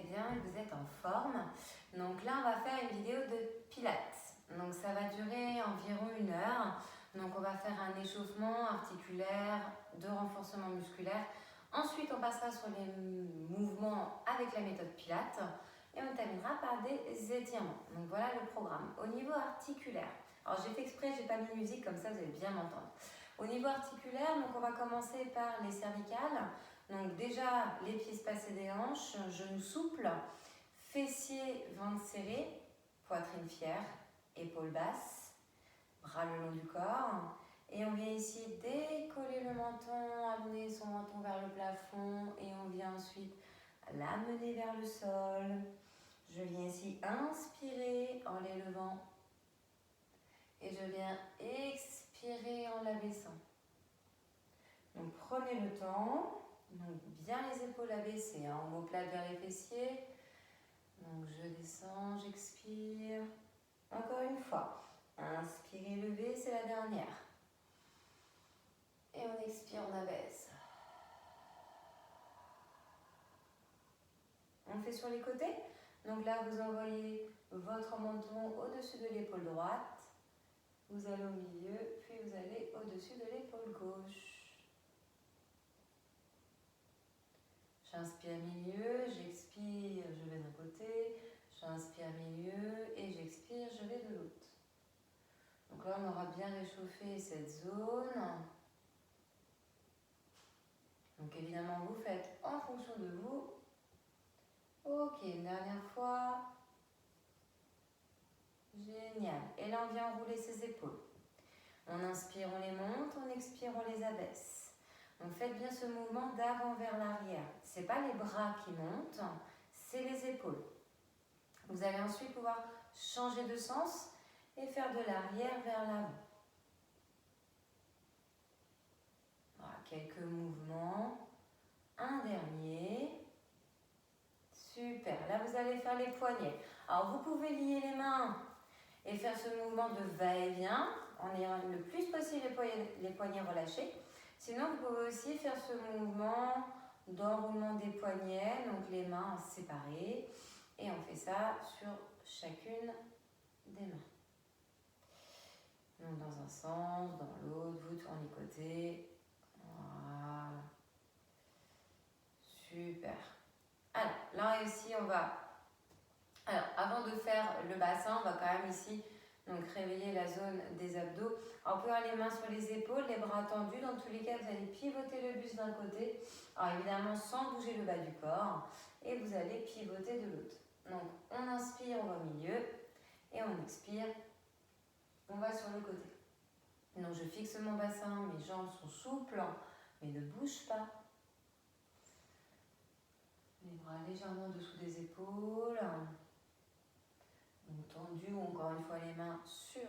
bien et que vous êtes en forme. Donc là, on va faire une vidéo de pilates. Donc ça va durer environ 1 heure. Donc on va faire un échauffement articulaire, de renforcement musculaire. Ensuite, on passera sur les mouvements avec la méthode pilates et on terminera par des étirements. Donc voilà le programme. Au niveau articulaire, alors j'ai fait exprès, j'ai pas mis de musique, comme ça vous allez bien m'entendre. Au niveau articulaire, donc on va commencer par les cervicales. Donc déjà, les pieds espacés des hanches, genoux souples, fessiers, ventre serré, poitrine fière, épaules basses, bras le long du corps. Et on vient ici décoller le menton, amener son menton vers le plafond et on vient ensuite l'amener vers le sol. Je viens ici inspirer en l'élevant et je viens expirer en l'abaissant. Donc prenez le temps, donc bien les épaules abaissées, hein, omoplate vers les fessiers. Donc je descends, j'expire. Encore une fois, inspirez, levez, c'est la dernière. Et on expire, on abaisse. On fait sur les côtés. Donc là, vous envoyez votre menton au-dessus de l'épaule droite. Vous allez au milieu, puis vous allez au-dessus de l'épaule gauche. J'inspire milieu, j'expire, je vais d'un côté. J'inspire milieu et j'expire, je vais de l'autre. Donc là, on aura bien réchauffé cette zone. Donc évidemment, vous faites en fonction de vous. Ok, une dernière fois. Génial. Et là, on vient enrouler ses épaules. On inspire, on les monte, on expire, on les abaisse. Donc faites bien ce mouvement d'avant vers l'arrière. Ce n'est pas les bras qui montent, c'est les épaules. Vous allez ensuite pouvoir changer de sens et faire de l'arrière vers l'avant. Voilà, quelques mouvements. Un dernier. Super. Là, vous allez faire les poignets. Alors, vous pouvez lier les mains et faire ce mouvement de va-et-vient en ayant le plus possible les poignets relâchés. Sinon, vous pouvez aussi faire ce mouvement d'enroulement des poignets, donc les mains séparées. Et on fait ça sur chacune des mains. Donc dans un sens, dans l'autre, vous tournez côté. Voilà. Super. Alors, là aussi, on va... Alors, avant de faire le bassin, on va quand même ici donc réveiller la zone des abdos. Alors, on peut avoir les mains sur les épaules, les bras tendus. Dans tous les cas, vous allez pivoter le buste d'un côté. Alors, évidemment, sans bouger le bas du corps. Et vous allez pivoter de l'autre. Donc, on inspire, on va au milieu. Et on expire, on va sur le côté. Donc, je fixe mon bassin, mes jambes sont souples, mais ne bougent pas. Les bras légèrement dessous des épaules. Donc tendu, ou encore une fois les mains sur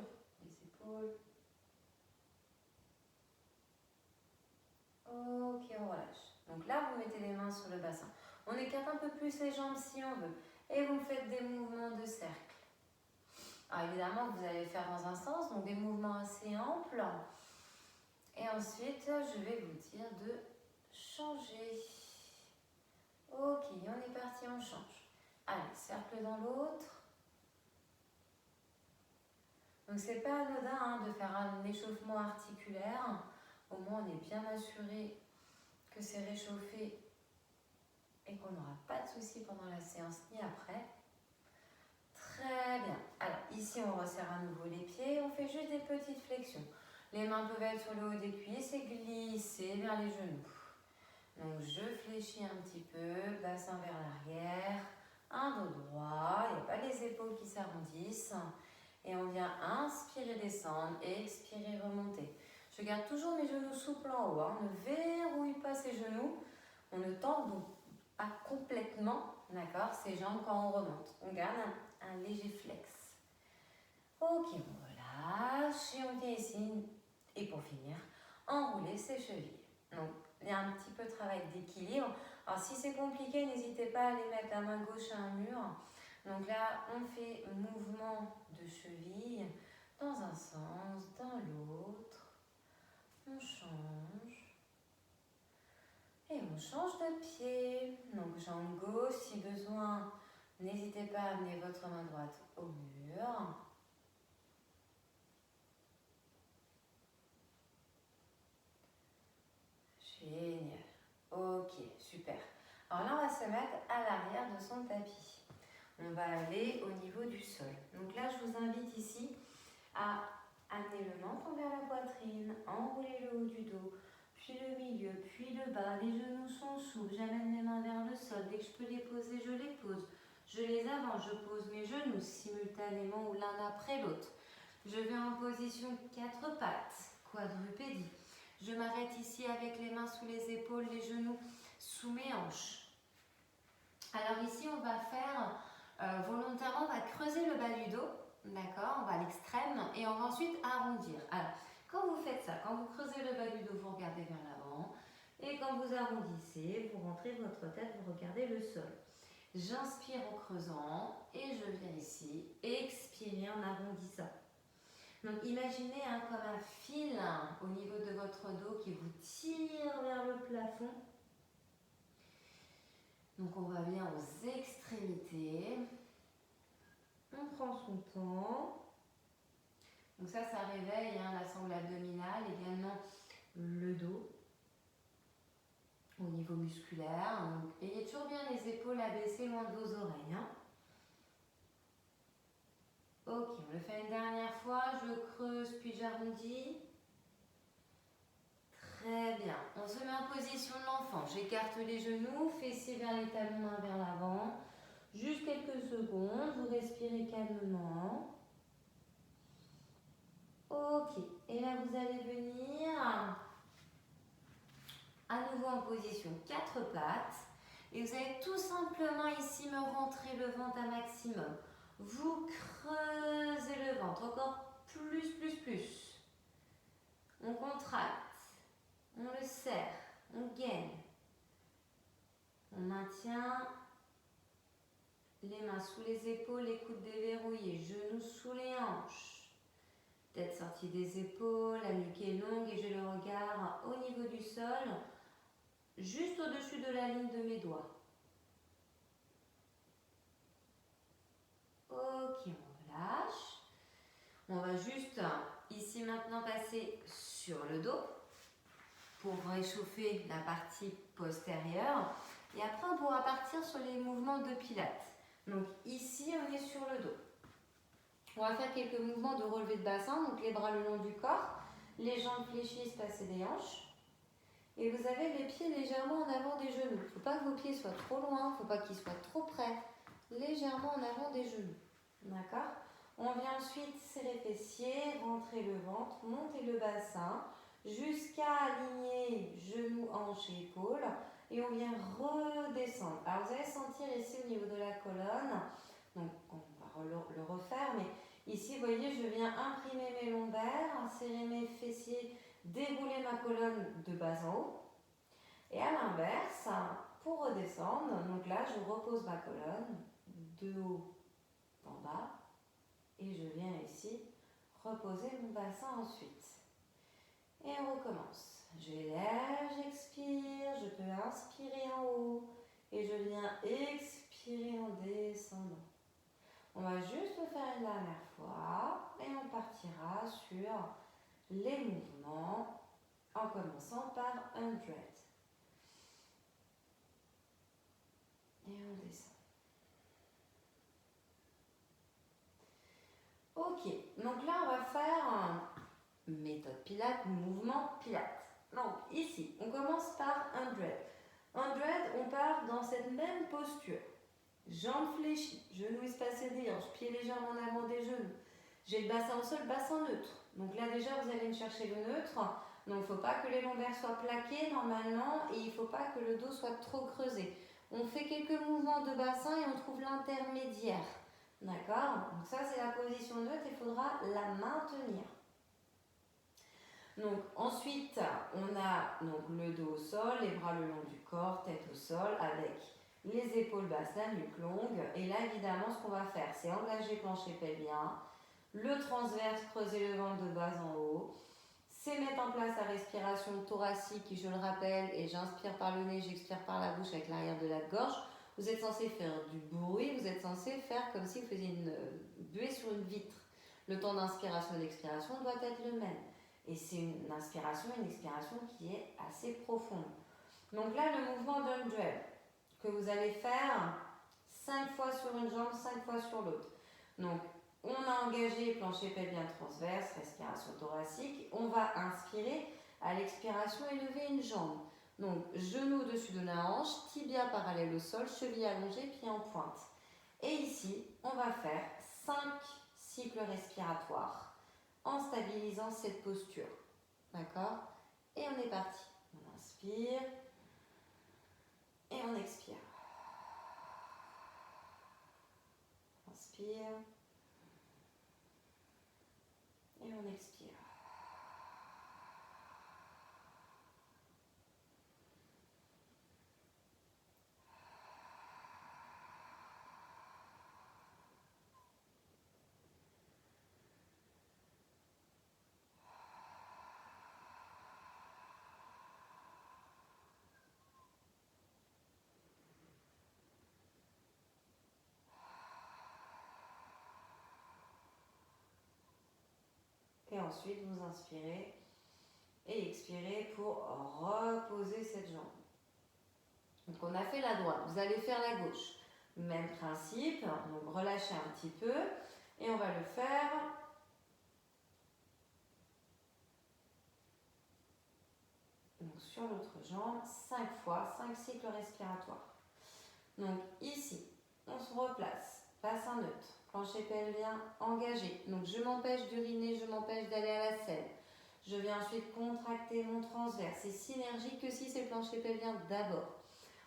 les épaules. Ok, on relâche. Donc là, vous mettez les mains sur le bassin. On écarte un peu plus les jambes si on veut. Et vous faites des mouvements de cercle. Alors évidemment, vous allez faire dans un sens, donc des mouvements assez amples. Et ensuite, je vais vous dire de changer. Ok, on est parti, on change. Allez, cercle dans l'autre. Donc c'est pas anodin de faire un échauffement articulaire. Au moins on est bien assuré que c'est réchauffé et qu'on n'aura pas de soucis pendant la séance ni après. Très bien. Alors ici on resserre à nouveau les pieds, on fait juste des petites flexions. Les mains peuvent être sur le haut des cuisses et glisser vers les genoux. Donc je fléchis un petit peu, bassin vers l'arrière, un dos droit, il n'y a pas les épaules qui s'arrondissent. Et on vient inspirer, descendre, expirer, remonter. Je garde toujours mes genoux souples en haut. On ne verrouille pas ses genoux. On ne tend donc pas complètement, d'accord, ses jambes quand on remonte. On garde un léger flex. Ok, on relâche et on vient ici. Et pour finir, enrouler ses chevilles. Donc, il y a un petit peu de travail d'équilibre. Alors, si c'est compliqué, n'hésitez pas à aller mettre la main gauche à un mur. Donc là, on fait mouvement de cheville dans un sens, dans l'autre. On change. Et on on change de pied. Donc jambe gauche, si besoin, n'hésitez pas à amener votre main droite au mur. Génial. Ok, super. Alors là, on va se mettre à l'arrière de son tapis. On va aller au niveau du sol. Donc là, je vous invite ici à amener le menton vers la poitrine, enrouler le haut du dos, puis le milieu, puis le bas. Les genoux sont souples. J'amène mes mains vers le sol. Dès que je peux les poser, je les pose. Je les avance, je pose mes genoux simultanément ou l'un après l'autre. Je vais en position 4 pattes, quadrupédie. Je m'arrête ici avec les mains sous les épaules, les genoux sous mes hanches. Alors ici, on va faire, volontairement, on va creuser le bas du dos, d'accord? On va à l'extrême et on va ensuite arrondir. Alors, quand vous faites ça, quand vous creusez le bas du dos, vous regardez vers l'avant. Et quand vous arrondissez, vous rentrez votre tête, vous regardez le sol. J'inspire en creusant et je viens ici, expirer en arrondissant. Donc imaginez comme un fil au niveau de votre dos qui vous tire vers le plafond. Donc on va bien aux extrémités. On prend son temps. Donc ça réveille la sangle abdominale, également le dos au niveau musculaire. Donc, ayez toujours bien les épaules abaissées loin de vos oreilles. Ok, on le fait une dernière fois. Je creuse puis j'arrondis. Très bien. On se met en position de l'enfant. J'écarte les genoux, fessiers vers les talons, mains vers l'avant. Juste quelques secondes. Vous respirez calmement. Ok. Et là, vous allez venir à nouveau en position 4 pattes. Et vous allez tout simplement ici me rentrer le ventre un maximum. Vous creusez le ventre. Encore plus. On contracte. On le serre, on gaine. On maintient les mains sous les épaules, les coudes déverrouillés, genoux sous les hanches. Tête sortie des épaules, la nuque est longue et j'ai le regard au niveau du sol, juste au-dessus de la ligne de mes doigts. Ok, on relâche. On va juste ici maintenant passer sur le dos pour réchauffer la partie postérieure. Et après, on pourra partir sur les mouvements de pilates. Donc ici, on est sur le dos. On va faire quelques mouvements de relevé de bassin, donc les bras le long du corps, les jambes fléchissent, passer des hanches. Et vous avez les pieds légèrement en avant des genoux. Il ne faut pas que vos pieds soient trop loin, il ne faut pas qu'ils soient trop près. Légèrement en avant des genoux. D'accord? On vient ensuite serrer les fessiers, rentrer le ventre, monter le bassin, jusqu'à aligner genoux, hanches et épaules. Et on vient redescendre. Alors vous allez sentir ici au niveau de la colonne, donc on va le refaire, mais ici vous voyez je viens imprimer mes lombaires, serrer mes fessiers, dérouler ma colonne de bas en haut. Et à l'inverse, pour redescendre, donc là je repose ma colonne de haut en bas et je viens ici reposer mon bassin ensuite. Et on recommence. J'ai l'air, j'expire, je peux inspirer en haut et je viens expirer en descendant. On va juste le faire une dernière fois et on partira sur les mouvements en commençant par 100. Et on descend. Ok, donc là on va faire méthode Pilates, mouvement Pilates. Donc ici, on commence par 100. 100, on part dans cette même posture. Jambes fléchies, genoux espacés des hanches, pieds légèrement en avant des genoux. J'ai le bassin au sol, bassin neutre. Donc là déjà, vous allez me chercher le neutre. Donc il ne faut pas que les lombaires soient plaqués normalement et il ne faut pas que le dos soit trop creusé. On fait quelques mouvements de bassin et on trouve l'intermédiaire. D'accord? Donc ça, c'est la position neutre, il faudra la maintenir. Donc ensuite, on a donc le dos au sol, les bras le long du corps, tête au sol, avec les épaules basses, la nuque longue. Et là, évidemment, ce qu'on va faire, c'est engager plancher pelvien, le transverse, creuser le ventre de bas en haut, c'est mettre en place la respiration thoracique qui, je le rappelle, et j'inspire par le nez, j'expire par la bouche avec l'arrière de la gorge. Vous êtes censé faire du bruit, vous êtes censé faire comme si vous faisiez une buée sur une vitre. Le temps d'inspiration et d'expiration doit être le même. Et c'est une inspiration et une expiration qui est assez profonde. Donc là, le mouvement d'Undred que vous allez faire 5 fois sur une jambe, 5 fois sur l'autre. Donc, on a engagé plancher pelvien transverse, respiration thoracique. On va inspirer, à l'expiration, élever une jambe. Donc, genou au-dessus de la hanche, tibia parallèle au sol, cheville allongée, pied en pointe. Et ici, on va faire 5 cycles respiratoires en stabilisant cette posture. D'accord? Et on est parti. On inspire et on expire. Inspire et on expire. Et ensuite, vous inspirez et expirez pour reposer cette jambe. Donc, on a fait la droite. Vous allez faire la gauche. Même principe. Donc, relâchez un petit peu. Et on va le faire donc, sur l'autre jambe 5 fois, 5 cycles respiratoires. Donc, ici, on se replace. Bassin neutre. Plancher pelvien engagé. Donc, je m'empêche d'uriner, je m'empêche d'aller à la selle. Je viens ensuite contracter mon transverse. C'est synergique que si c'est le plancher pelvien d'abord.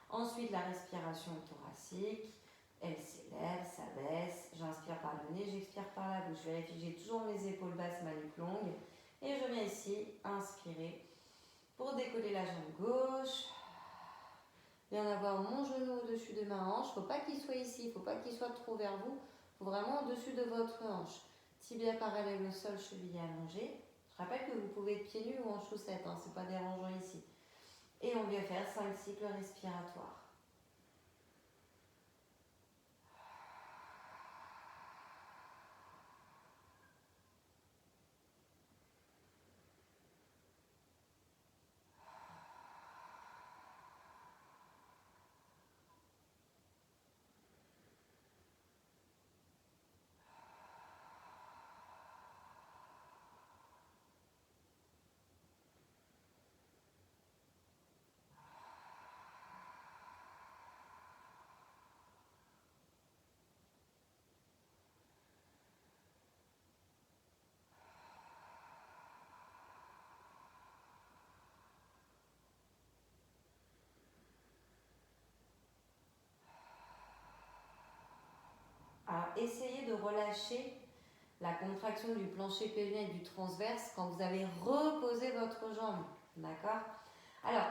Ensuite, la respiration thoracique. Elle s'élève, s'abaisse. J'inspire par le nez, j'expire par la bouche. Je vérifie que j'ai toujours mes épaules basses, ma nuque longue. Et je viens ici inspirer pour décoller la jambe gauche. Bien avoir mon genou au-dessus de ma hanche. Il ne faut pas qu'il soit ici, il ne faut pas qu'il soit trop vers vous. Il faut vraiment au-dessus de votre hanche. Tibia parallèle au sol, cheville allongée. Je rappelle que vous pouvez être pieds nus ou en chaussettes, ce n'est pas dérangeant ici. Et on vient faire 5 cycles respiratoires. Alors, essayez de relâcher la contraction du plancher pelvien et du transverse quand vous avez reposé votre jambe. D'accord? Alors,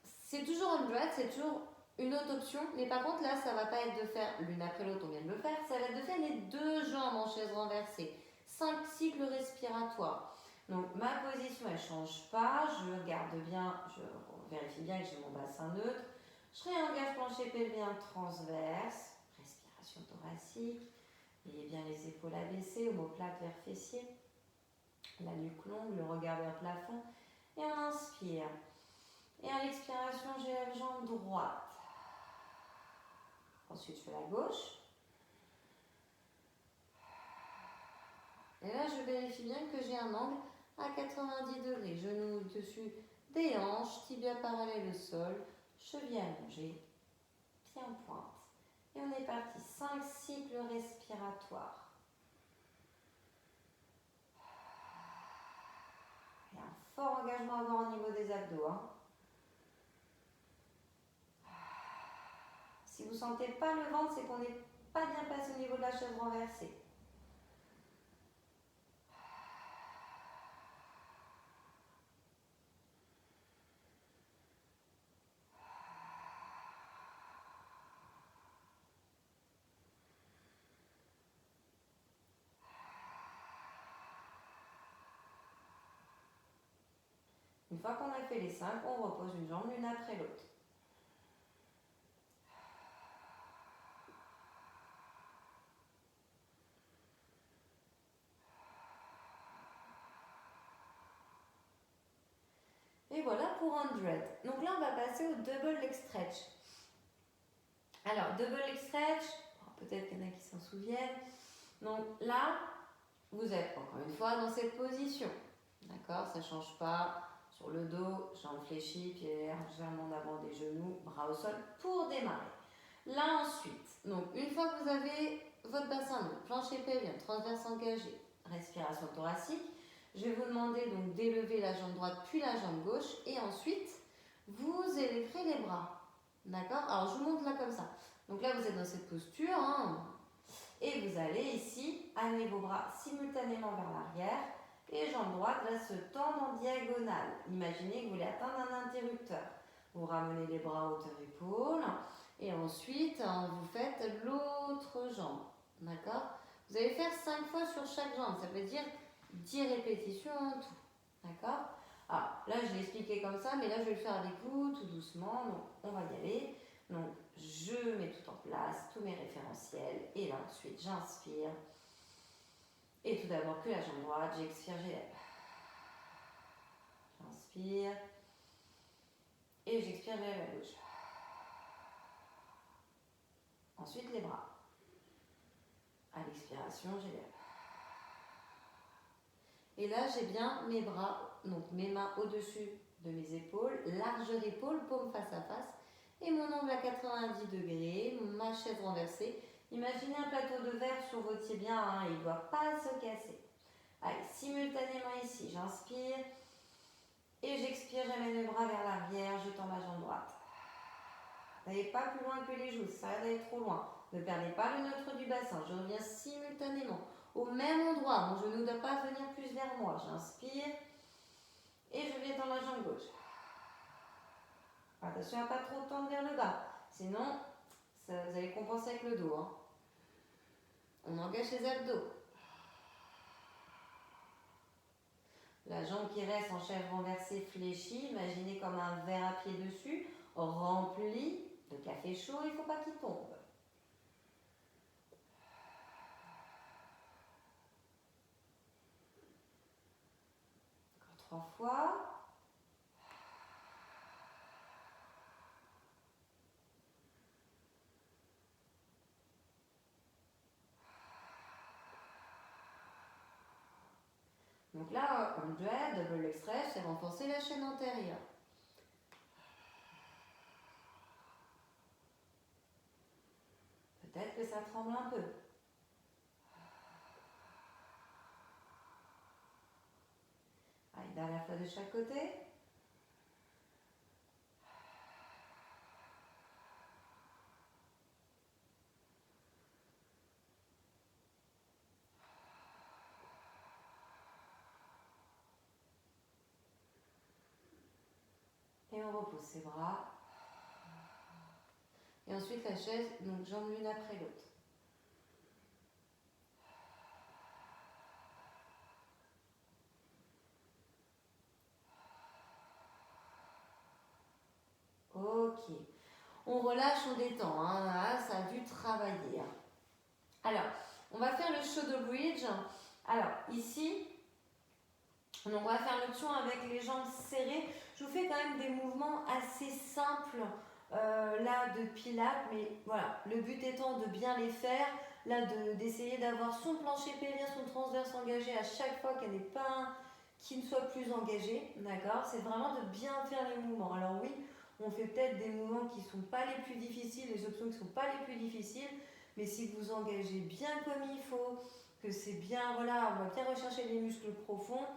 c'est toujours une droite, c'est toujours une autre option, mais par contre là, ça ne va pas être de faire l'une après l'autre, on vient de le faire, ça va être de faire les 2 jambes en chaise renversée. 5 cycles respiratoires. Donc ma position, elle ne change pas, je regarde bien, je vérifie bien que j'ai mon bassin neutre. Je réengage plancher pelvien transverse, respiration thoracique. Ayez bien les épaules abaissées, omoplate vers fessier, la nuque longue, le regard vers le plafond. Et on inspire. Et à l'expiration, j'élève jambe droite. Ensuite, je fais la gauche. Et là, je vérifie bien que j'ai un angle à 90 degrés. Genou au-dessus des hanches, tibia parallèle au sol, cheville allongée, pied en pointe. Et on est parti. 5 cycles respiratoires. Il y a un fort engagement à avoir au niveau des abdos. Si vous ne sentez pas le ventre, c'est qu'on n'est pas bien passé au niveau de la chaise renversée. Une fois qu'on a fait les 5, on repose une jambe l'une après l'autre. Et voilà pour 100. Donc là, on va passer au double leg stretch. Alors, double leg stretch, peut-être qu'il y en a qui s'en souviennent. Donc là, vous êtes encore une fois dans cette position. D'accord? Ça ne change pas. Sur le dos, jambes fléchies, pieds légèrement en avant des genoux, bras au sol pour démarrer. Là ensuite, donc une fois que vous avez votre bassin neutre, plancher pelvien, transverse engagé, respiration thoracique, je vais vous demander donc d'élever la jambe droite puis la jambe gauche et ensuite vous élèverez les bras. D'accord? Alors je vous montre là comme ça. Donc là vous êtes dans cette posture et vous allez ici amener vos bras simultanément vers l'arrière et jambe droite va se tendre en diagonale. Imaginez que vous voulez atteindre un interrupteur. Vous ramenez les bras à hauteur épaule et ensuite vous faites l'autre jambe. D'accord? Vous allez faire 5 fois sur chaque jambe. Ça veut dire 10 répétitions en tout. D'accord? Alors là je l'ai expliqué comme ça, mais là je vais le faire avec vous tout doucement. Donc on va y aller. Donc je mets tout en place, tous mes référentiels et là ensuite j'inspire. Et tout d'abord que la jambe droite, j'expire, j'élève. J'inspire. Et j'expire, j'élève la gauche. Ensuite les bras. À l'expiration, j'élève. Et là, j'ai bien mes bras, donc mes mains au-dessus de mes épaules, largeur épaule, paume face à face, et mon ongle à 90 degrés, ma chaise renversée. Imaginez un plateau de verre sur votre tibia, il ne doit pas se casser. Allez, simultanément ici, j'inspire et j'expire, j'amène le bras vers l'arrière, je tends ma jambe droite. N'allez pas plus loin que les joues, ça va d'aller trop loin. Ne perdez pas le neutre du bassin, je reviens simultanément au même endroit. Mon genou ne doit pas venir plus vers moi. J'inspire et je viens dans la jambe gauche. Attention à ne pas trop tendre vers le bas, sinon vous allez compenser avec le dos. On engage les abdos. La jambe qui reste en chaise renversée fléchie, imaginez comme un verre à pied dessus, rempli de café chaud, il ne faut pas qu'il tombe. Encore 3 fois. Donc là, on doit double leg stretch, c'est renforcer la chaîne antérieure. Peut-être que ça tremble un peu. Allez, dernière fois de chaque côté. Et on repose ses bras. Et ensuite la chaise, donc jambes l'une après l'autre. Ok. On relâche, on détend. Là, ça a dû travailler. Alors, on va faire le shoulder bridge. Alors, ici, on va faire l'option avec les jambes serrées. Je vous fais quand même des mouvements assez simples là de pilates, mais voilà, le but étant de bien les faire, là d'essayer d'avoir son plancher pelvien, son transverse engagé à chaque fois qu'il ne soit plus engagé, d'accord? C'est vraiment de bien faire les mouvements. Alors oui, on fait peut-être des mouvements qui ne sont pas les plus difficiles, les options qui ne sont pas les plus difficiles, mais si vous engagez bien comme il faut, que c'est bien, voilà, on va bien rechercher les muscles profonds,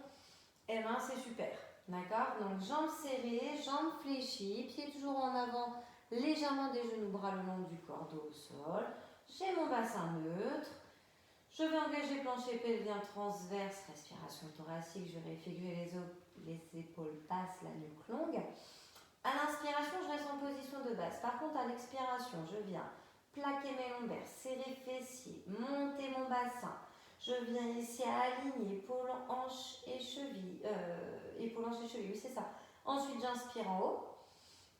et bien c'est super, d'accord? Donc jambes serrées, jambes fléchies, pieds toujours en avant, légèrement des genoux, bras le long du corps, dos au sol. J'ai mon bassin neutre. Je vais engager plancher pelvien transverse, respiration thoracique, je vais réfigurer les épaules basses, la nuque longue. À l'inspiration, je reste en position de base. Par contre, à l'expiration, je viens plaquer mes lombaires, serrer fessiers, monter mon bassin. Je viens ici à aligner épaule, hanche et cheville. Épaule, hanche et cheville, oui c'est ça. Ensuite, j'inspire en haut.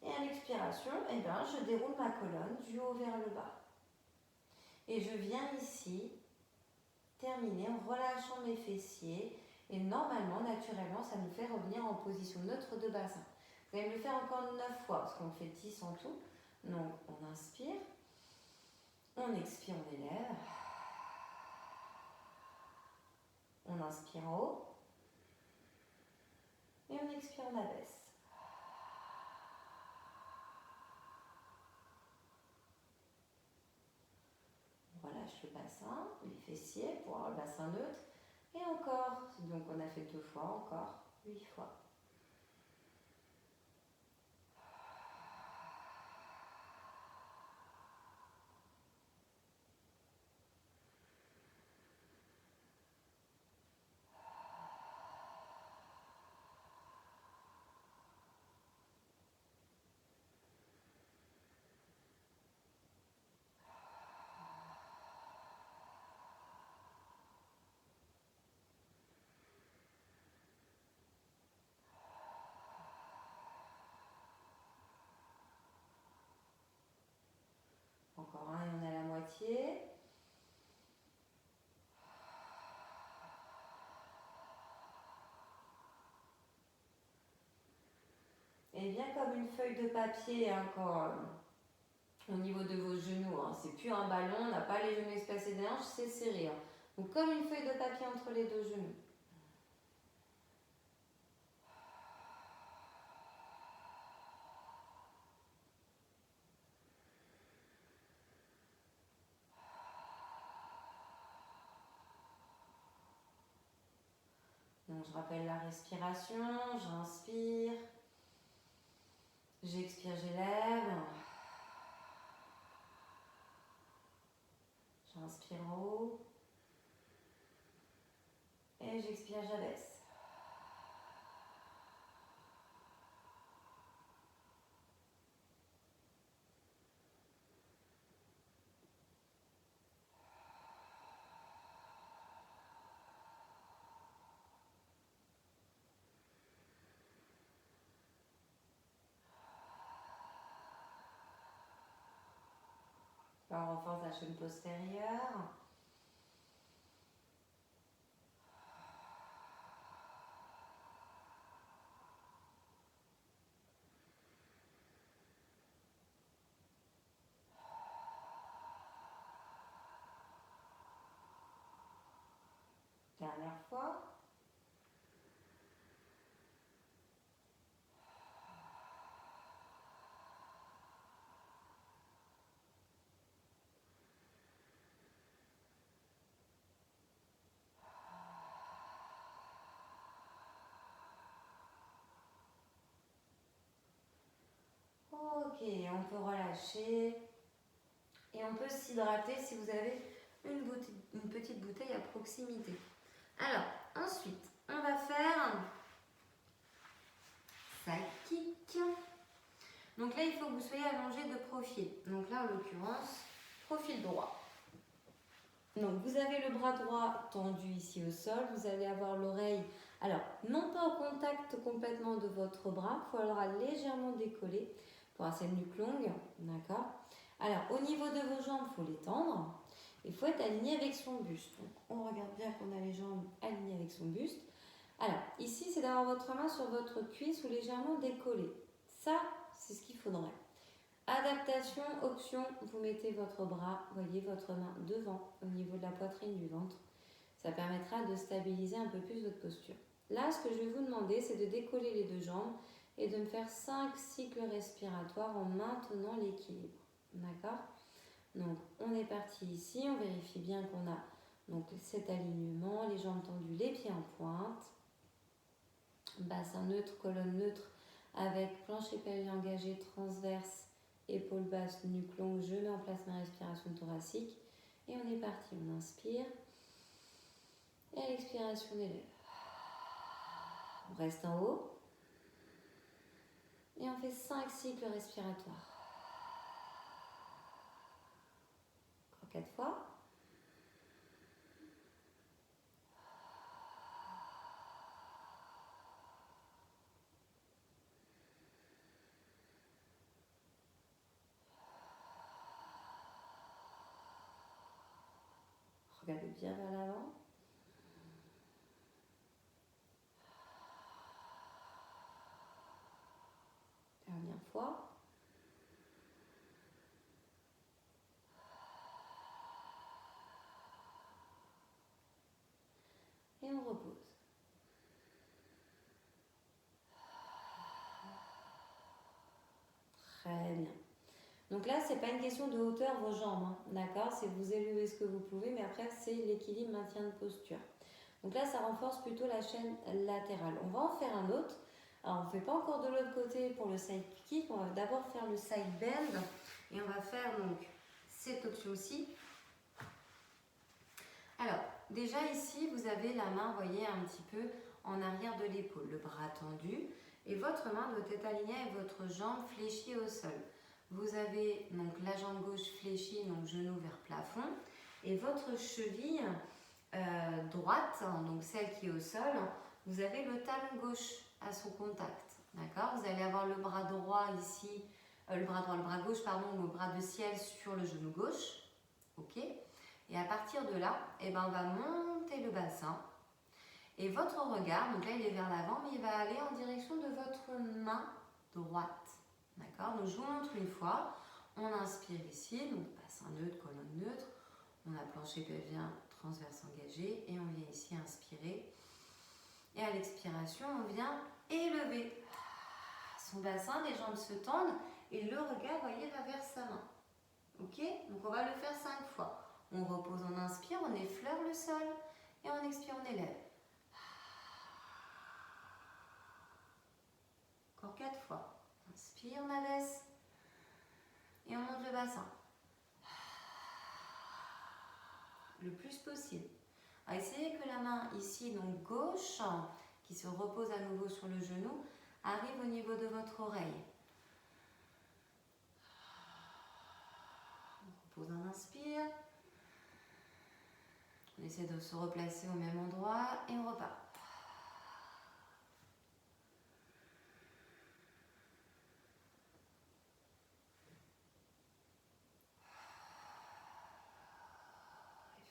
Et à l'expiration, eh ben, je déroule ma colonne du haut vers le bas. Et je viens ici terminer en relâchant mes fessiers. Et normalement, naturellement, ça nous fait revenir en position neutre de bassin. Vous allez me le faire encore 9 fois, parce qu'on fait 10 en tout. Donc, on inspire. On expire, on élève. On inspire en haut. Et on expire, on abaisse. On relâche le bassin, les fessiers pour avoir le bassin neutre. Et encore. Donc, on a fait 2 fois, encore 8 fois. Encore un et on est à la moitié. Et bien comme une feuille de papier, hein, au niveau de vos genoux, hein, c'est plus un ballon, on n'a pas les genoux espacés des hanches, c'est serré. Hein. Donc comme une feuille de papier entre les 2 genoux. Donc je rappelle la respiration, j'inspire, j'expire, j'élève, j'inspire en haut et j'expire, j'abaisse. Là, on renforce la chaîne postérieure. Dernière fois. Ok, on peut relâcher et on peut s'hydrater si vous avez une petite bouteille à proximité. Alors, ensuite, on va faire side kick. Donc là, il faut que vous soyez allongé de profil. Donc là, en l'occurrence, profil droit. Donc vous avez le bras droit tendu ici au sol, vous allez avoir l'oreille, alors non pas au contact complètement de votre bras, il faudra légèrement décoller pour avoir cette nuque longue, d'accord. Alors au niveau de vos jambes, il faut les tendre, il faut être aligné avec son buste. Donc on regarde bien qu'on a les jambes alignées avec son buste. Alors ici, c'est d'avoir votre main sur votre cuisse ou légèrement décollée. Ça, c'est ce qu'il faudrait. Adaptation, option, vous mettez votre bras, voyez votre main devant au niveau de la poitrine du ventre. Ça permettra de stabiliser un peu plus votre posture. Là, ce que je vais vous demander, c'est de décoller les 2 jambes et de me faire 5 cycles respiratoires en maintenant l'équilibre. D'accord? Donc, on est parti ici, on vérifie bien qu'on a donc cet alignement, les jambes tendues, les pieds en pointe. Bassin neutre, colonne neutre avec plancher pelvien engagé, transverse, épaules basses, nuque longue. Je mets en place ma respiration thoracique. Et on est parti. On inspire. Et à l'expiration, on élève. On reste en haut. Et on fait 5 cycles respiratoires. Encore 4 fois. Regardez bien vers l'avant. Dernière fois. Et on repose. Très bien. Donc là, c'est pas une question de hauteur vos jambes, hein, d'accord? C'est vous élevez ce que vous pouvez, mais après, c'est l'équilibre, maintien de posture. Donc là, ça renforce plutôt la chaîne latérale. On va en faire un autre. Alors, on ne fait pas encore de l'autre côté pour le side kick. On va d'abord faire le side bend. Et on va faire donc cette option-ci. Alors, déjà ici, vous avez la main, vous voyez, un petit peu en arrière de l'épaule, le bras tendu. Et votre main doit être alignée avec votre jambe fléchie au sol. Vous avez donc la jambe gauche fléchie, donc genou vers plafond. Et votre cheville droite, donc celle qui est au sol, vous avez le talon gauche à son contact. D'accord? Vous allez avoir le bras droit ici, le bras gauche, pardon, le bras de ciel sur le genou gauche. Ok? Et à partir de là, eh ben, on va monter le bassin. Et votre regard, donc là il est vers l'avant, mais il va aller en direction de votre main droite. D'accord? Donc je vous montre une fois. On inspire ici, donc bassin neutre, colonne neutre. On a plancher pelvien transverse engagé et on vient ici inspirer. Et à l'expiration, on vient élever son bassin, les jambes se tendent et le regard, voyez, va vers sa main. Ok? Donc on va le faire 5 fois. On repose, on inspire, on effleure le sol et on expire, on élève. Encore 4 fois. Inspire, on abaisse et on monte le bassin. Le plus possible. Alors, essayez que la main ici, donc gauche, qui se repose à nouveau sur le genou, arrive au niveau de votre oreille. On repose, on inspire. On essaie de se replacer au même endroit et on repart.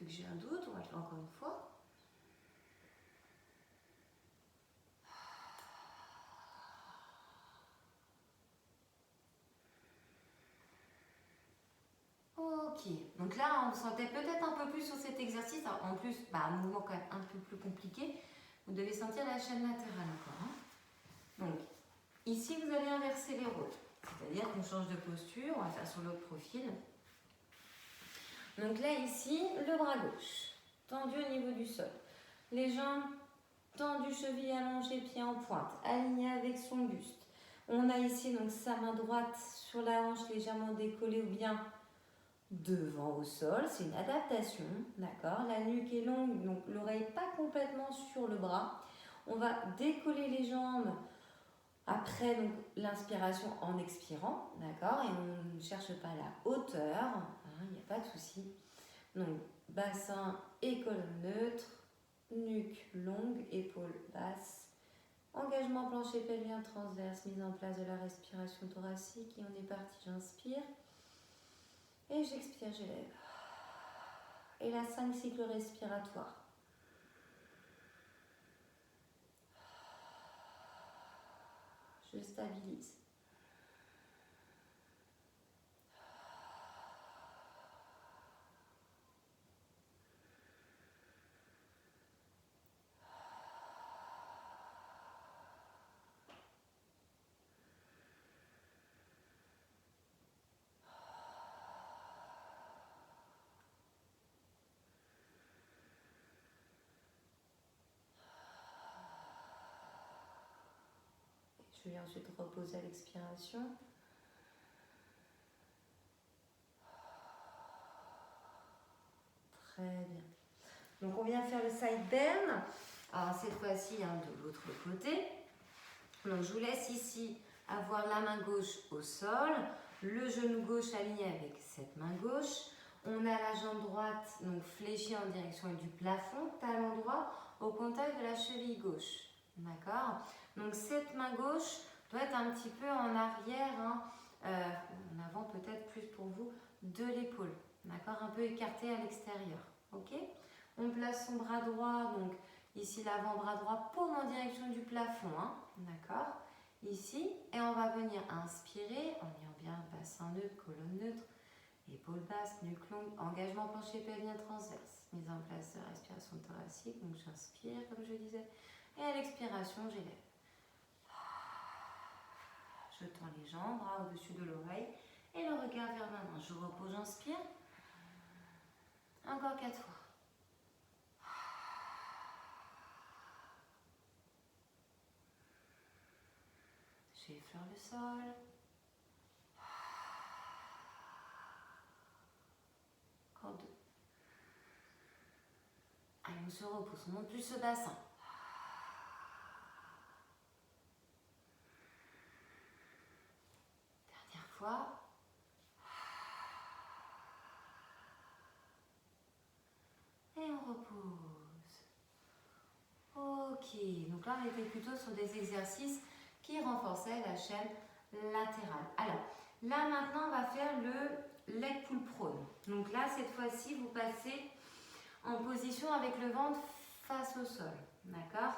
Vu que j'ai un doute, on va le faire encore une fois. Ok, donc là on sentait peut-être un peu plus sur cet exercice. Alors, en plus, un mouvement quand même un peu plus compliqué. Vous devez sentir la chaîne latérale encore. Hein. Donc, ici vous allez inverser les rôles. C'est-à-dire qu'on change de posture, on va faire sur l'autre profil. Donc là ici, le bras gauche, tendu au niveau du sol. Les jambes tendues, chevilles allongées, pieds en pointe, alignées avec son buste. On a ici donc sa main droite sur la hanche légèrement décollée ou bien devant au sol, c'est une adaptation, d'accord? La nuque est longue, donc l'oreille pas complètement sur le bras. On va décoller les jambes après donc l'inspiration en expirant, d'accord? Et on ne cherche pas la hauteur, il n'y a pas de souci. Donc bassin et colonne neutre, nuque longue, épaules basses, engagement plancher pelvien transverse, mise en place de la respiration thoracique et on est parti, j'inspire. Et j'expire, j'élève. Et là, 5 cycles respiratoires. Je stabilise. Je vais ensuite reposer à l'expiration. Très bien. Donc on vient faire le side bend. Alors cette fois-ci de l'autre côté. Donc je vous laisse ici avoir la main gauche au sol, le genou gauche aligné avec cette main gauche. On a la jambe droite donc fléchie en direction du plafond, talon droit au contact de la cheville gauche. D'accord? Donc cette main gauche doit être un petit peu en arrière, en avant peut-être plus pour vous, de l'épaule. D'accord? Un peu écartée à l'extérieur. Ok? On place son bras droit, donc ici l'avant-bras droit, paume en direction du plafond, hein, d'accord? Ici, et on va venir inspirer en ayant bien bassin neutre, colonne neutre, épaules basses, nuque longue, engagement plancher pelvien transverse, mise en place de respiration thoracique, donc j'inspire comme je disais, et à l'expiration j'élève. Je tends les jambes, bras au-dessus de l'oreille, et le regard vers ma main. Je repose, j'inspire. Encore 4 fois. J'effleure le sol. Encore 2. Allez, on se repose, on monte plus ce bassin. Dernière fois. Et on repose. Ok, donc là on était plutôt sur des exercices qui renforçaient la chaîne latérale. Alors, là maintenant on va faire le leg pull prone. Donc là cette fois-ci vous passez en position avec le ventre face au sol. D'accord?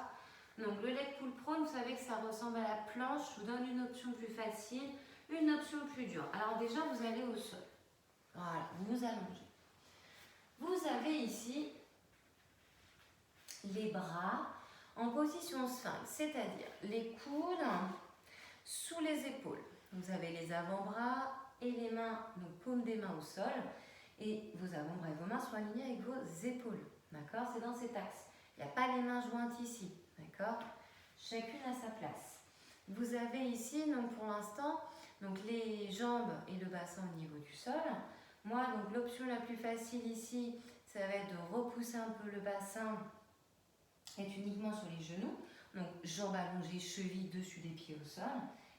Donc le leg pull prone, vous savez que ça ressemble à la planche. Je vous donne une option plus facile, une option plus dure. Alors déjà vous allez au sol. Voilà, vous vous allongez. Vous avez ici les bras en position sphinx, c'est-à-dire les coudes sous les épaules. Vous avez les avant-bras et les mains, donc paume des mains au sol, et vos avant-bras et vos mains sont alignés avec vos épaules. D'accord? C'est dans cet axe. Il n'y a pas les mains jointes ici. D'accord? Chacune à sa place. Vous avez ici, donc pour l'instant, donc les jambes et le bassin au niveau du sol. Moi, donc l'option la plus facile ici, ça va être de repousser un peu le bassin, est uniquement sur les genoux. Donc jambes allongées, chevilles dessus des pieds au sol.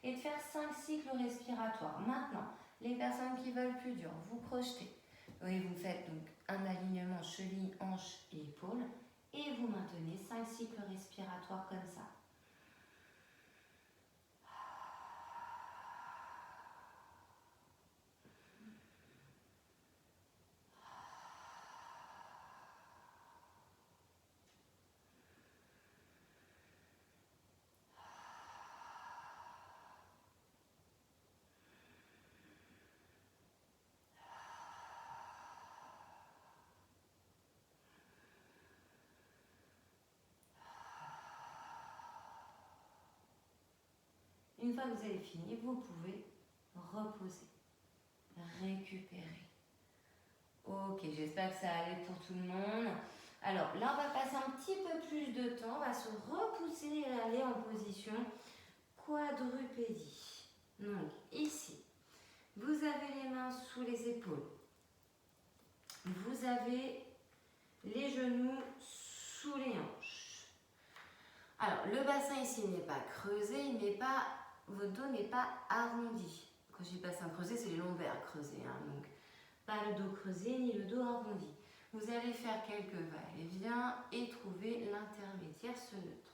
Et de faire 5 cycles respiratoires. Maintenant, les personnes qui veulent plus dur, vous projetez. Et vous faites donc un alignement cheville, hanche et épaules. Et vous maintenez 5 cycles respiratoires comme ça. Une fois que vous avez fini, vous pouvez reposer, récupérer. Ok, j'espère que ça allait pour tout le monde. Alors là, on va passer un petit peu plus de temps. On va se repousser et aller en position quadrupédie. Donc ici, vous avez les mains sous les épaules. Vous avez les genoux sous les hanches. Alors, le bassin ici n'est pas creusé, votre dos n'est pas arrondi. Quand je dis bassin creusé, c'est les lombaires creusés. Hein, donc, pas le dos creusé ni le dos arrondi. Vous allez faire quelques va-et-vient et trouver l'intermédiaire, ce neutre.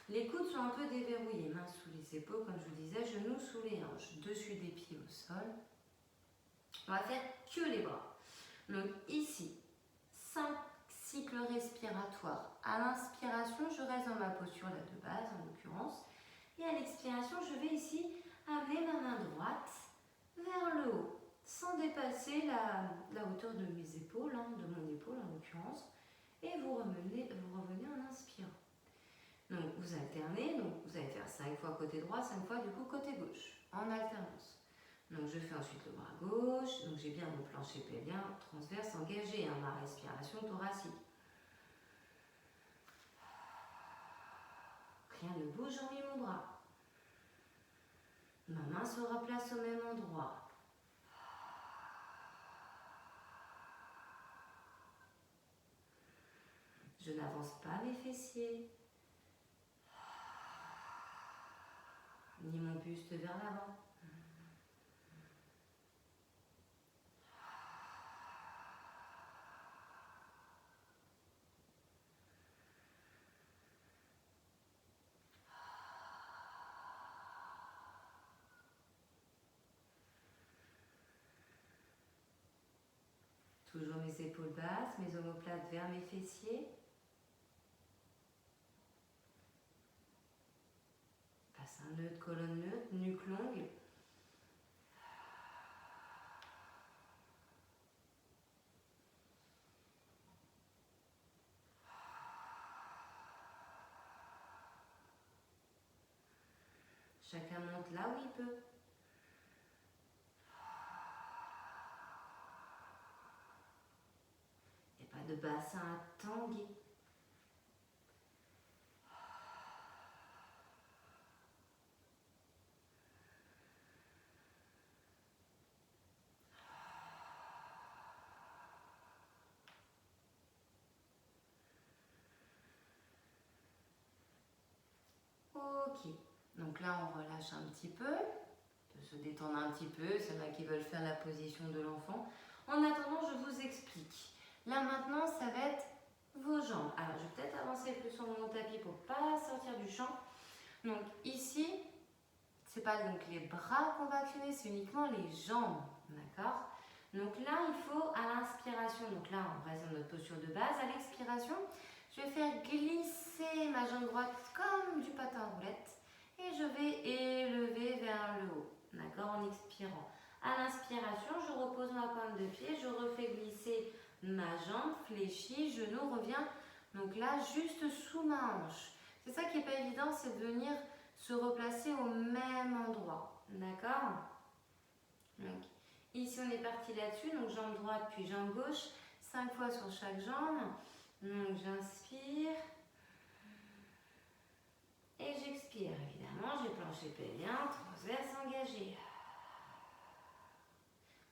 Les coudes sont un peu déverrouillés, mains sous les épaules, comme je vous disais, genoux sous les hanches, dessus des pieds au sol. On va faire que les bras. Donc ici, 5 cycles respiratoires. À l'inspiration, je reste dans ma posture là de base, en l'occurrence. Et à l'expiration, je vais ici amener ma main droite vers le haut, sans dépasser la hauteur de mes épaules, hein, de mon épaule en l'occurrence. Et vous revenez en inspirant. Donc vous alternez, donc vous allez faire 5 fois côté droit, 5 fois du coup côté gauche, en alternance. Donc je fais ensuite le bras gauche, donc j'ai bien mon plancher pelvien transverse engagé, hein, ma respiration thoracique. Rien ne bouge, j'en mets mon bras. Ma main se replace au même endroit. Je n'avance pas mes fessiers, ni mon buste vers l'avant. Toujours mes épaules basses, mes omoplates vers mes fessiers. Passe un neutre, colonne neutre, nuque longue. Chacun monte là où il peut. Il n'y a pas de bassin à tanguer. Ok, donc là on relâche un petit peu, on peut se détendre un petit peu, c'est là qui veulent faire la position de l'enfant. En attendant, je vous explique. Là maintenant, ça va être vos jambes. Alors je vais peut-être avancer plus sur mon tapis pour ne pas sortir du champ. Donc ici, c'est pas donc les bras qu'on va incliner, c'est uniquement les jambes, d'accord? Donc là, il faut à l'inspiration, donc là on reste dans notre posture de base, à l'expiration, je vais faire glisser ma jambe droite comme du patin à roulettes et je vais élever vers le haut, d'accord, en expirant. À l'inspiration, je repose ma pointe de pied, je refais glisser ma jambe, fléchie, genou revient, donc là juste sous ma hanche. C'est ça qui n'est pas évident, c'est de venir se replacer au même endroit, d'accord? Donc ici on est parti là-dessus, donc jambe droite puis jambe gauche, 5 fois sur chaque jambe. Donc j'inspire et j'expire. Évidemment, j'ai plancher pelvien, transverse engagé.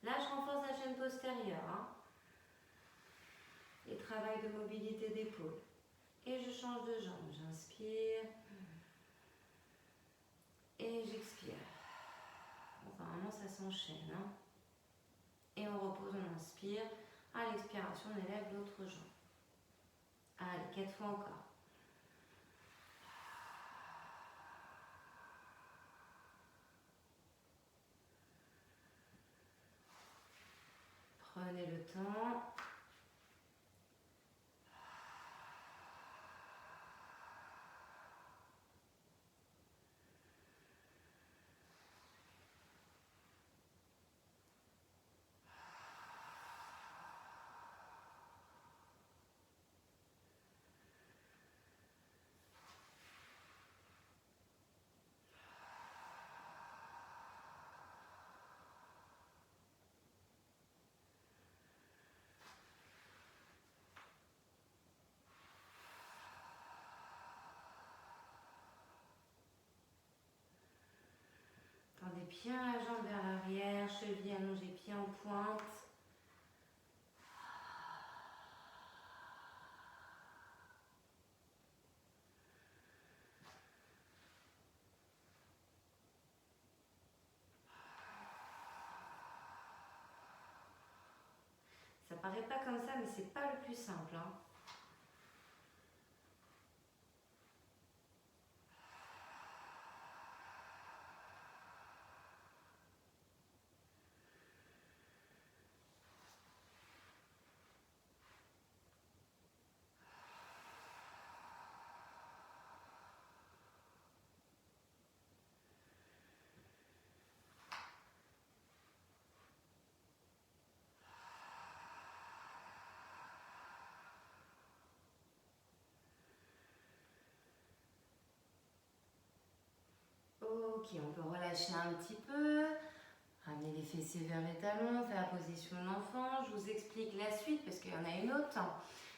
Là, je renforce la chaîne postérieure hein, et travail de mobilité d'épaule. Et je change de jambe. J'inspire et j'expire. Apparemment, ça s'enchaîne. Hein. Et on repose, on inspire. À l'expiration, on élève l'autre jambe. Allez, 4 fois encore. Prenez le temps. Tendez bien la jambe vers l'arrière, cheville allongée, pied en pointe. Ça paraît pas comme ça, mais c'est pas le plus simple. Hein. Ok, on peut relâcher un petit peu, ramener les fessiers vers les talons, faire la position de l'enfant. Je vous explique la suite parce qu'il y en a une autre.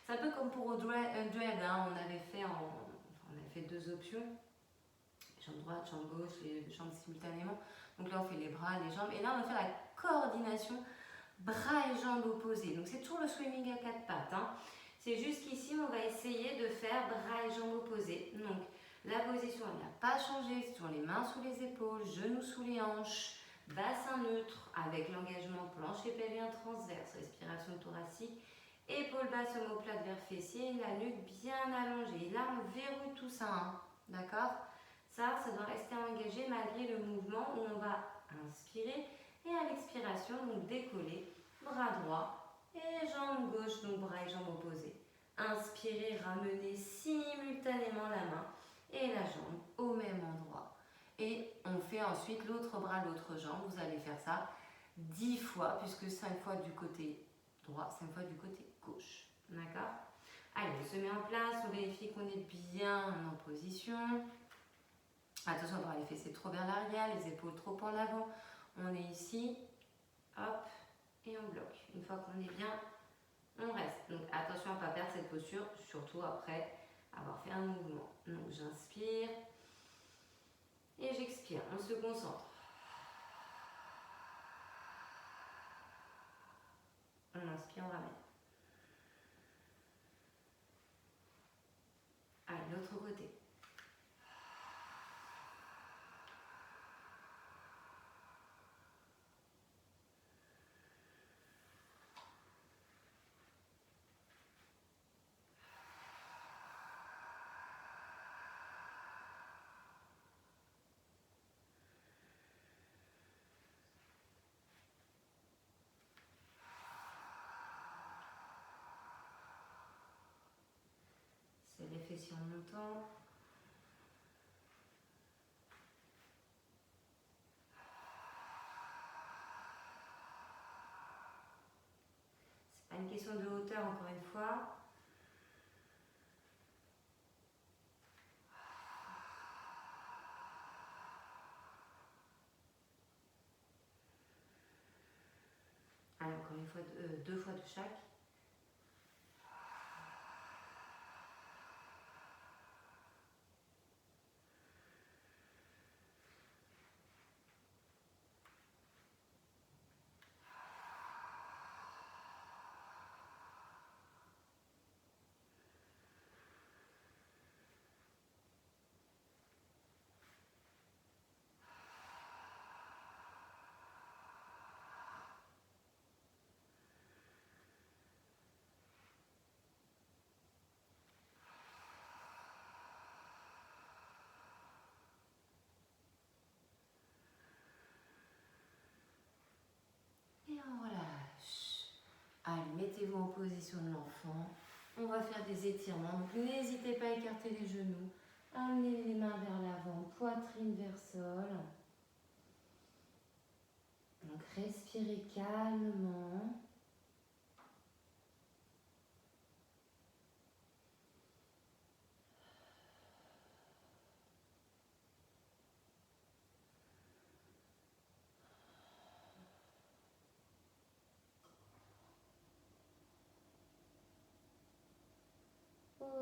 C'est un peu comme pour un dread, hein. On avait fait 2 options, jambe droite, jambe gauche, les jambes simultanément. Donc là on fait les bras, les jambes et là on va faire la coordination bras et jambes opposés. Donc c'est toujours le swimming à 4 pattes. Hein. C'est juste qu'ici on va essayer de faire bras et jambes opposés. Donc la position, elle n'a pas changé, c'est toujours les mains sous les épaules, genoux sous les hanches, bassin neutre avec l'engagement plancher pelvien transverse, respiration thoracique, épaules basses, omoplate vers fessier, la nuque bien allongée. Et là, on verrouille tout ça, hein, d'accord? Ça doit rester engagé malgré le mouvement où on va inspirer et à l'expiration, donc décoller, bras droit, Et jambe gauche, donc bras et jambes opposés. Inspirez, ramenez simultanément la main et la jambe au même endroit. Et on fait ensuite l'autre bras, l'autre jambe. Vous allez faire ça 10 fois, puisque 5 fois du côté droit, 5 fois du côté gauche. D'accord? Allez, on se met en place, on vérifie qu'on est bien en position. Attention, on va les fessiers trop vers l'arrière, les épaules trop en avant. On est ici, hop, et on bloque. Une fois qu'on est bien, on reste. Donc attention à ne pas perdre cette posture, surtout après avoir fait un mouvement. Donc j'inspire et j'expire. On se concentre. On inspire, on ramène. Allez, l'autre côté. C'est l'effet sur le montant. C'est pas une question de hauteur encore une fois. Allez, encore une fois, 2 fois de chaque. Et on relâche. Allez, mettez-vous en position de l'enfant. On va faire des étirements. Donc n'hésitez pas à écarter les genoux. Amenez les mains vers l'avant, poitrine vers sol. Donc respirez calmement.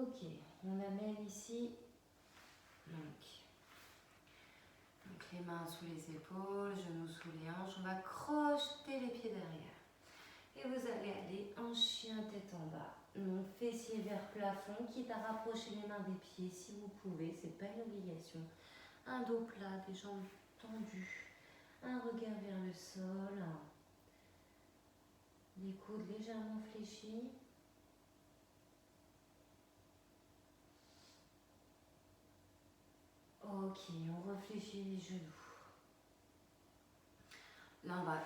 Ok, on amène ici. Donc les mains sous les épaules, genoux sous les hanches. On va crocheter les pieds derrière. Et vous allez aller en chien tête en bas. Donc fessiers vers plafond, quitte à rapprocher les mains des pieds si vous pouvez, c'est pas une obligation. Un dos plat, des jambes tendues, un regard vers le sol, les coudes légèrement fléchis. Ok, on réfléchit les genoux. Là, on va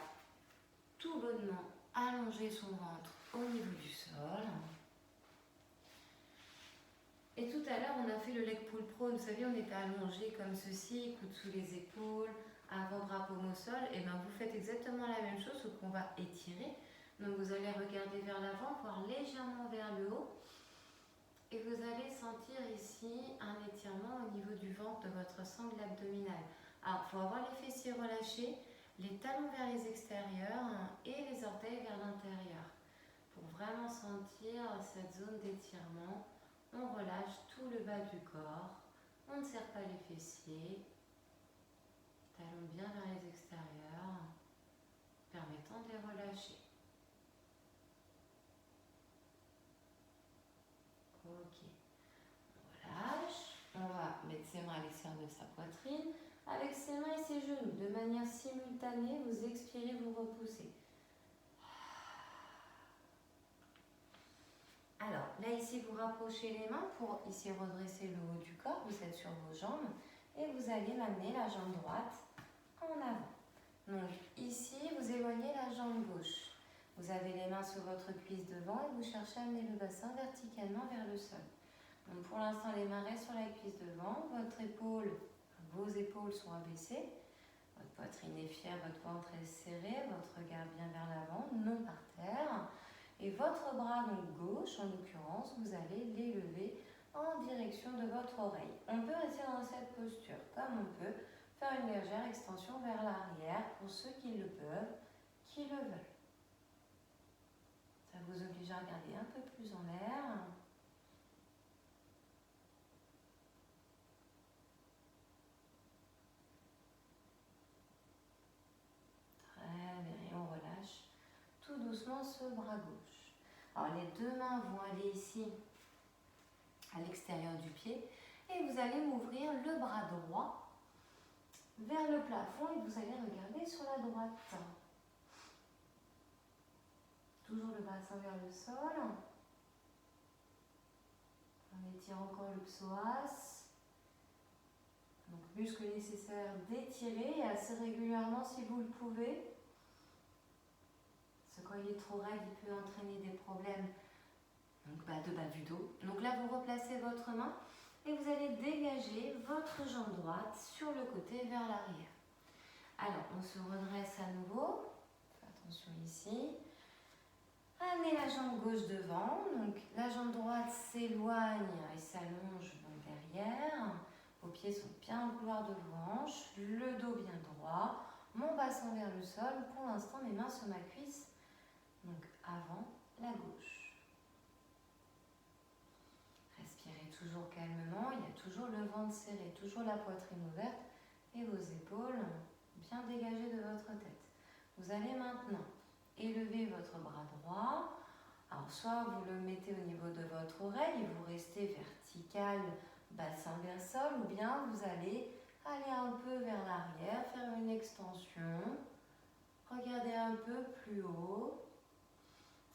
tout bonnement allonger son ventre au niveau du sol. Et tout à l'heure, on a fait le leg pull prone. Vous savez, on était allongé comme ceci, coude sous les épaules, avant-bras paume au sol. Et bien, vous faites exactement la même chose, sauf qu'on va étirer. Donc, vous allez regarder vers l'avant, voire légèrement vers le haut. Et vous allez sentir ici un étirement au niveau du ventre de votre sangle abdominale. Alors, il faut avoir les fessiers relâchés, les talons vers les extérieurs et les orteils vers l'intérieur. Pour vraiment sentir cette zone d'étirement, on relâche tout le bas du corps. On ne serre pas les fessiers. Talons bien vers les extérieurs, permettant de les relâcher. Ok. On relâche. On va mettre ses mains à l'extérieur de sa poitrine. Avec ses mains et ses genoux, de manière simultanée, vous expirez, vous repoussez. Alors, là ici, vous rapprochez les mains pour ici redresser le haut du corps. Vous êtes sur vos jambes et vous allez m'amener la jambe droite en avant. Donc ici, vous éloignez la jambe gauche. Vous avez les mains sur votre cuisse devant et vous cherchez à amener le bassin verticalement vers le sol. Donc pour l'instant, les mains restent sur la cuisse devant, vos épaules sont abaissées, votre poitrine est fière, votre ventre est serré, votre regard bien vers l'avant, non par terre. Et votre bras donc gauche, en l'occurrence, vous allez l'élever en direction de votre oreille. On peut rester dans cette posture, comme on peut faire une légère extension vers l'arrière pour ceux qui le peuvent, qui le veulent. Ça vous oblige à regarder un peu plus en l'air. Très bien, et on relâche tout doucement ce bras gauche. Alors les deux mains vont aller ici, à l'extérieur du pied, et vous allez m'ouvrir le bras droit vers le plafond et vous allez regarder sur la droite. Toujours le bassin vers le sol. On étire encore le psoas. Donc muscle nécessaire d'étirer assez régulièrement si vous le pouvez. Parce que quand il est trop raide, il peut entraîner des problèmes de bas du dos. Donc là, vous replacez votre main et vous allez dégager votre jambe droite sur le côté vers l'arrière. Alors, on se redresse à nouveau. Faites attention ici. Amenez la jambe gauche devant. Donc, la jambe droite s'éloigne et s'allonge derrière. Vos pieds sont bien en couloir de vos hanches. Le dos bien droit. Mon bassin vers le sol. Pour l'instant, mes mains sur ma cuisse. Donc, avant la gauche. Respirez toujours calmement, il y a toujours le ventre serré, toujours la poitrine ouverte et vos épaules bien dégagées de votre tête. Vous allez maintenant élever votre bras droit. Alors soit vous le mettez au niveau de votre oreille et vous restez vertical, bassin vers le sol, ou bien vous allez aller un peu vers l'arrière, faire une extension, regardez un peu plus haut.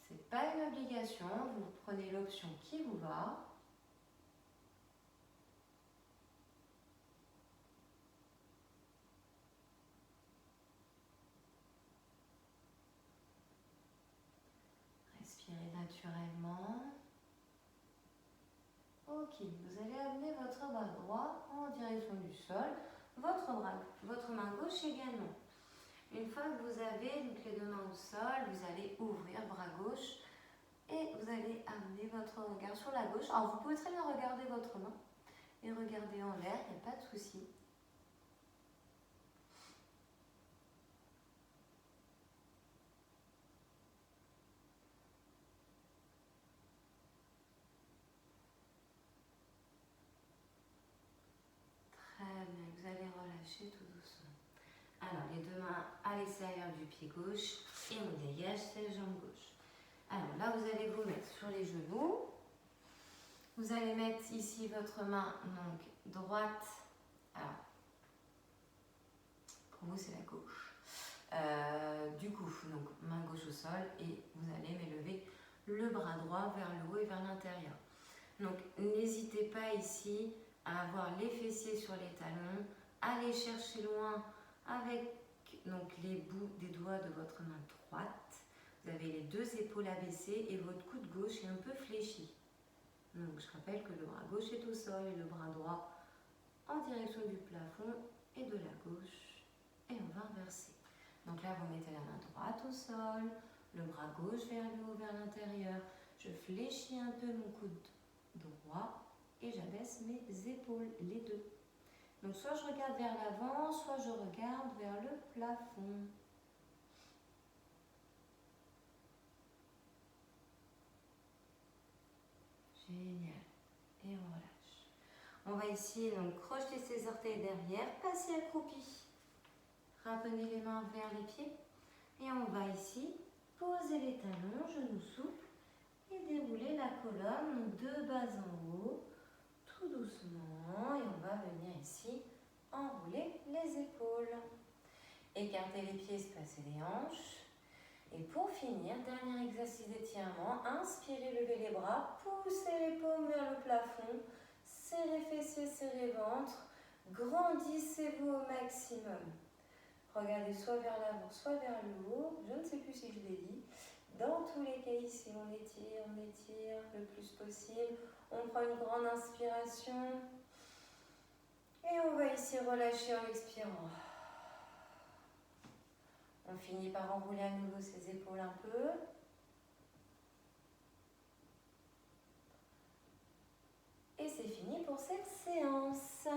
Ce n'est pas une obligation, vous prenez l'option qui vous va. Respirez naturellement. Ok, vous allez amener votre bras droit en direction du sol, votre main gauche également. Une fois que vous avez donc les deux mains au sol, vous allez ouvrir bras gauche et vous allez amener votre regard sur la gauche. Alors vous pouvez très bien regarder votre main et regarder en l'air, il n'y a pas de souci. Très bien, vous allez relâcher tout doucement. Alors les deux mains à l'extérieur du pied gauche et on dégage cette jambe gauche. Alors là, vous allez vous mettre sur les genoux. Vous allez mettre ici votre main donc droite. Alors, pour vous, c'est la gauche. Du coup, donc main gauche au sol et vous allez m'élever le bras droit vers le haut et vers l'intérieur. Donc, n'hésitez pas ici à avoir les fessiers sur les talons, aller chercher loin avec donc, les bouts des doigts de votre main droite. Vous avez les deux épaules abaissées et votre coude gauche est un peu fléchi. Donc je rappelle que le bras gauche est au sol et le bras droit en direction du plafond et de la gauche. Et on va inverser. Donc là, vous mettez la main droite au sol, le bras gauche vers le haut, vers l'intérieur. Je fléchis un peu mon coude droit et j'abaisse mes épaules, les deux. Donc soit je regarde vers l'avant, soit je regarde vers le plafond. Génial. Et on relâche. On va ici donc crocheter ses orteils derrière, passer accroupi. Ramener les mains vers les pieds. Et on va ici poser les talons, genoux souples. Et dérouler la colonne de bas en haut, tout doucement. Et on va venir ici enrouler les épaules. Écarter les pieds, se passer les hanches. Et pour finir, dernier exercice d'étirement, inspirez, levez les bras, poussez les paumes vers le plafond, serrez fessiers, serrez ventre, grandissez-vous au maximum. Regardez soit vers l'avant, soit vers le haut, je ne sais plus si je l'ai dit. Dans tous les cas ici, on étire le plus possible. On prend une grande inspiration. Et on va ici relâcher en expirant. On finit par enrouler à nouveau ses épaules un peu. Et c'est fini pour cette séance.